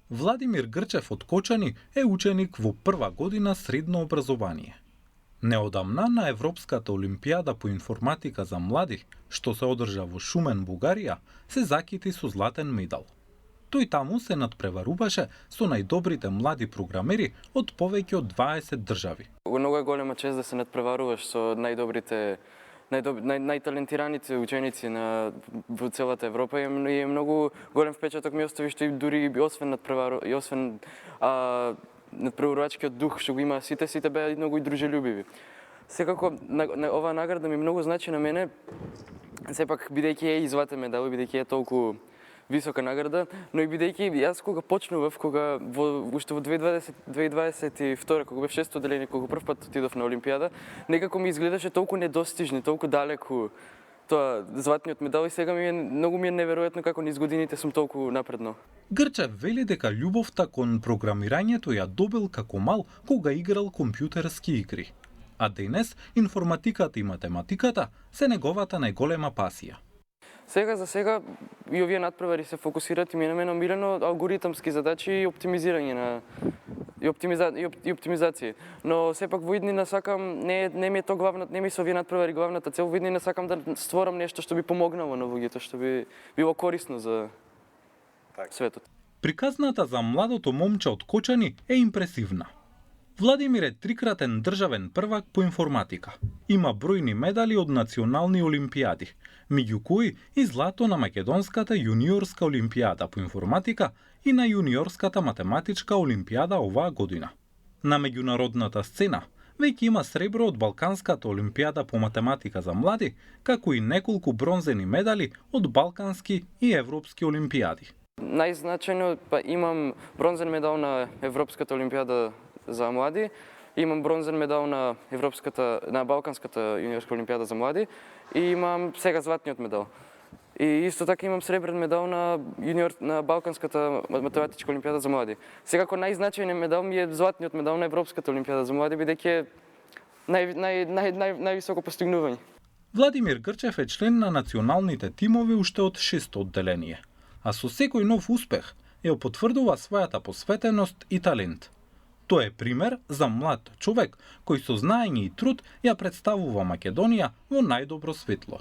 Владимир Грчев од Кочани е ученик во прва година средно образование. Неодамна на Европската олимпијада по информатика за млади, што се одржа во Шумен, Бугарија, се закити со златен медал. Тој таму се надпреваруваше со најдобрите млади програмери од повеќе од 20 држави. Многу е голема чест да се надпреваруваш со најталентираните ученици во целата Европа и многу голем впечаток ми остави што и дури освен надпреварувачкиот дух што го има сите беа многу и дружелюбиви. Секако оваа награда ми многу значи на мене, сепак бидејќи е златен медал, бидејќи е толку висока награда, но и бидејќи јас кога почнував, уште во 2022, кога бев 6-то одделение, кога прв пат отидов на Олимпијада, некако ми изгледаше толку недостижно, толку далеку тоа златниот медал и сега многу ми е неверојатно како низ годините сум толку напредно. Грчев вели дека љубовта кон програмирањето ја добил како мал кога играл компјутерски игри. А денес информатиката и математиката се неговата најголема пасија. Сега за сега и овие надпревари се фокусираат и ми е на мене омилено алгоритамски задачи и оптимизирање и оптимизација. Но сепак во иднина сакам не ми е тоа главната, не ми се овие надпревари главната цел, во иднина сакам да створам нешто што би помогнало на луѓето, што би било корисно за светот. Приказната за младото момче од Кочани е импресивна. Владимир е трикратен државен првак по информатика. Има бројни медали од национални олимпијади, меѓу кои и злато на македонската јуниорска олимпијада по информатика и на јуниорската математичка олимпијада оваа година. На меѓународната сцена веќе има сребро од Балканската олимпијада по математика за млади, како и неколку бронзени медали од балкански и европски олимпијади. Најзначајно имам бронзен медал на Европската олимпијада за млади, имам бронзен медал на Балканската јуниорска олимпијада за млади и имам сега златниот медал. И исто така имам сребрен медал на Балканската математичка олимпијада за млади. Секако најзначајниот медал ми е златниот медал на Европската олимпијада за млади, бидејќи е највисоко постигнување. Владимир Грчев е член на националните тимови уште од 6-то одделение, а со секој нов успех ја потврдува својата посветеност и талент. Тоа е пример за млад човек кој со знаење и труд ја представува Македонија во најдобро светло.